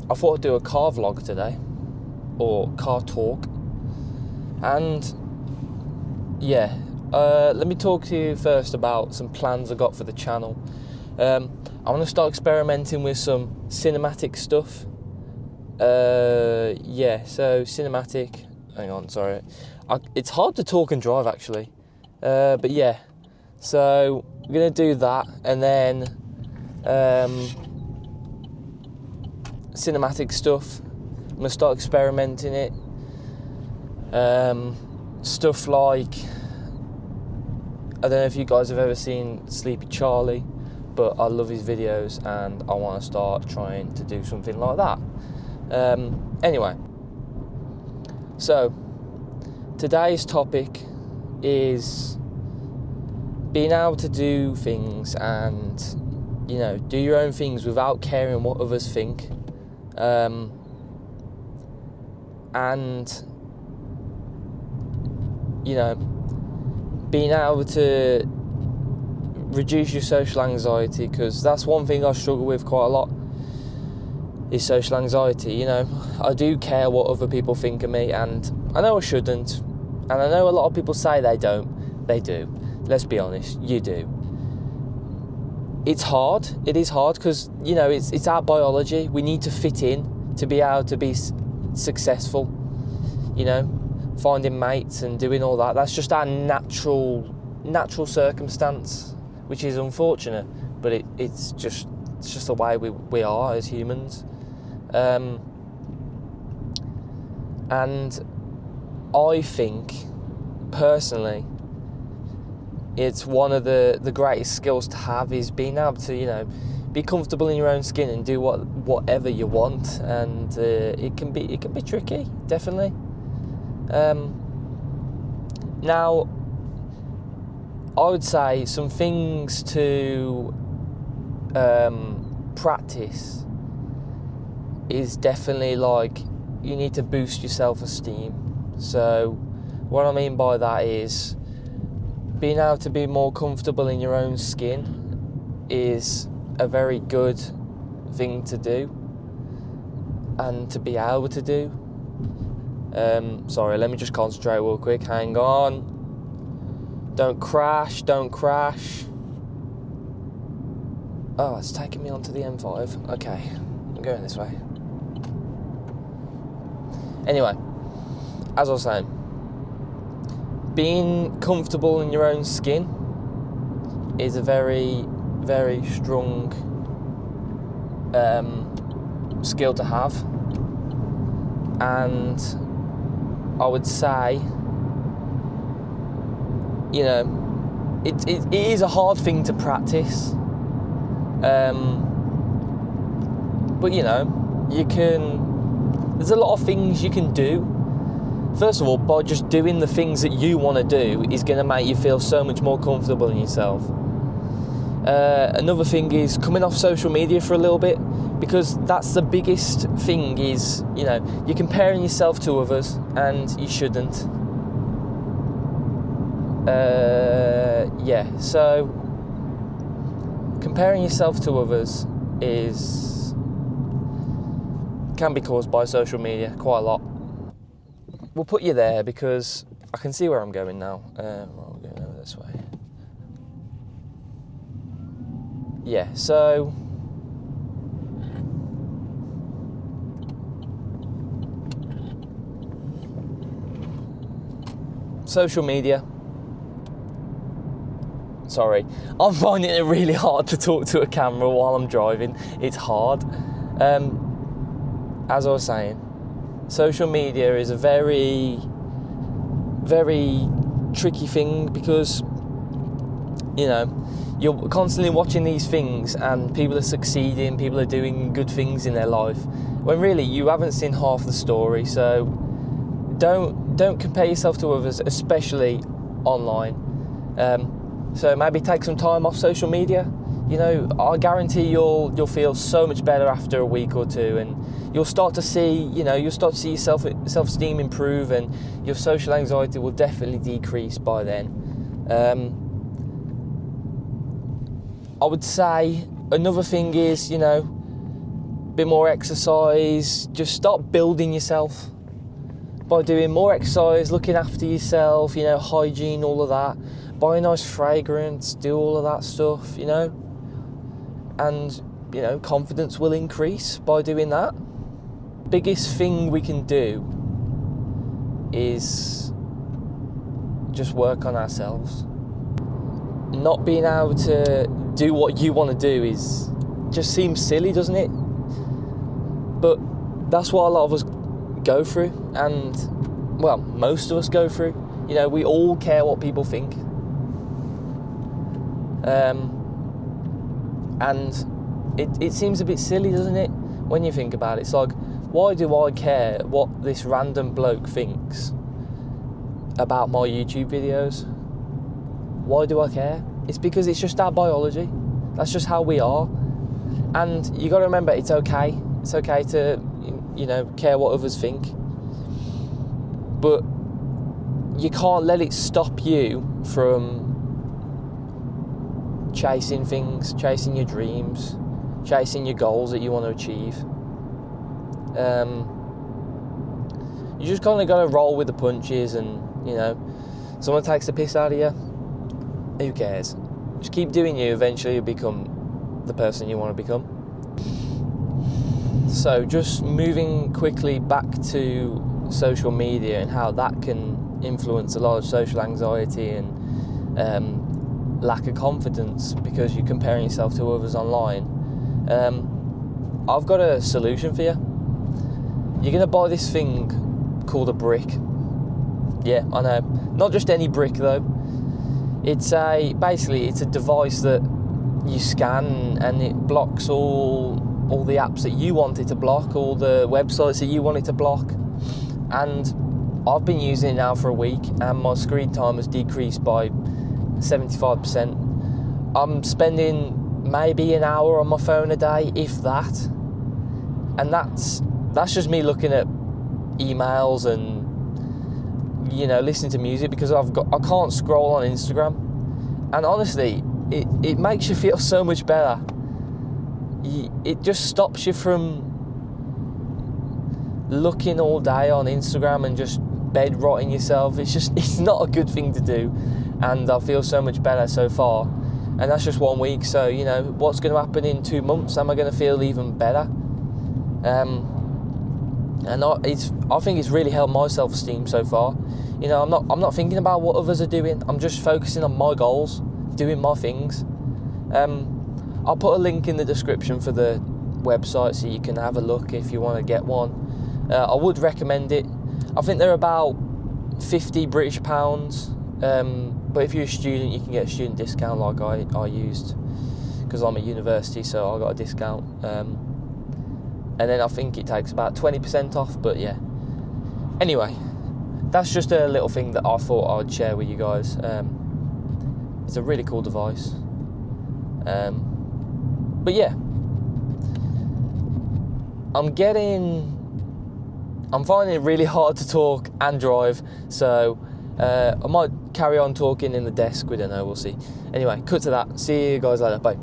I thought I'd do a car vlog today, or car talk. And yeah, let me talk to you first about some plans I got for the channel. I want to start experimenting with some cinematic stuff. So cinematic. Hang on, sorry. It's hard to talk and drive actually. But yeah, so we're gonna do that, and then cinematic stuff. I'm gonna start experimenting it. Stuff like, I don't know if you guys have ever seen Sleepy Charlie, but I love his videos and I want to start trying to do something like that. Anyway, so today's topic is being able to do things and, you know, do your own things without caring what others think. And, you know, being able to reduce your social anxiety, because that's one thing I struggle with quite a lot, is social anxiety. You know, I do care what other people think of me, and I know I shouldn't, and I know a lot of people say they don't. They do. Let's be honest, you do. It's hard. It is hard because, you know, it's our biology. We need to fit in to be able to be successful. You know, finding mates and doing all that. That's just our natural circumstance, which is unfortunate, but it's just the way we are as humans. And I think, personally, it's one of the greatest skills to have, is being able to, you know, be comfortable in your own skin and do whatever you want. And it can be tricky, definitely. Now, I would say some things to practice is definitely, like, you need to boost your self-esteem. So what I mean by that is being able to be more comfortable in your own skin is a very good thing to do and to be able to do. Sorry, let me just concentrate real quick. Hang on. Don't crash. Oh, it's taking me onto the M5. Okay, I'm going this way. Anyway, as I was saying, being comfortable in your own skin is a very, very strong skill to have. And I would say, you know, it is a hard thing to practice. But, you know, there's a lot of things you can do. First of all, by just doing the things that you want to do is going to make you feel so much more comfortable in yourself. Another thing is coming off social media for a little bit, because that's the biggest thing, is, you know, you're comparing yourself to others, and you shouldn't. So comparing yourself to others can be caused by social media quite a lot. We'll put you there because I can see where I'm going now. We're going over this way. Yeah, so social media. Sorry, I'm finding it really hard to talk to a camera while I'm driving. It's hard. As I was saying, social media is a very, very tricky thing, because, you know, you're constantly watching these things and people are succeeding, people are doing good things in their life, when really you haven't seen half the story. So don't compare yourself to others, especially online. So maybe take some time off social media. You know, I guarantee you'll feel so much better after a week or two, and you'll start to see your self-esteem improve, and your social anxiety will definitely decrease by then. I would say another thing is, you know, bit more exercise. Just start building yourself by doing more exercise, looking after yourself, hygiene, all of that. Buy a nice fragrance, do all of that stuff, and confidence will increase by doing that. Biggest thing we can do is just work on ourselves. Not being able to do what you want to do just seems silly, doesn't it? But that's what a lot of us go through, and well, most of us go through. We all care what people think, and it seems a bit silly, doesn't it, when you think about it? It's like, why do I care what this random bloke thinks about my YouTube videos? Why do I care? It's because it's just our biology. That's just how we are. And you got to remember, it's okay. It's okay to, care what others think. But you can't let it stop you from chasing things, chasing your dreams, chasing your goals that you want to achieve. You just kind of got to roll with the punches, and someone takes the piss out of you, who cares? Just keep doing you. Eventually you'll become the person you want to become. So just moving quickly back to social media and how that can influence a lot of social anxiety and lack of confidence because you're comparing yourself to others online. I've got a solution for you. You're going to buy this thing called a brick. Yeah, I know. Not just any brick though. It's a device that you scan and it blocks all the apps that you want it to block, all the websites that you want it to block. And I've been using it now for a week, and my screen time has decreased by 75%. I'm spending maybe an hour on my phone a day, if that. And that's just me looking at emails and listening to music, because I can't scroll on Instagram. And honestly, it makes you feel so much better. It just stops you from looking all day on Instagram and just bed rotting yourself. It's not a good thing to do, and I feel so much better so far. And that's just 1 week, so what's going to happen in 2 months? Am I going to feel even better? And I think it's really helped my self-esteem so far. I'm not thinking about what others are doing. I'm just focusing on my goals, doing my things. I'll put a link in the description for the website so you can have a look if you want to get one. I would recommend it. I think they're about £50 British. But if you're a student, you can get a student discount like I used, because I'm at university, so I got a discount. And then I think it takes about 20% off, but yeah. Anyway, that's just a little thing that I thought I'd share with you guys. It's a really cool device. But yeah, I'm finding it really hard to talk and drive, so I might carry on talking in the desk, we don't know, we'll see. Anyway, cut to that. See you guys later, bye.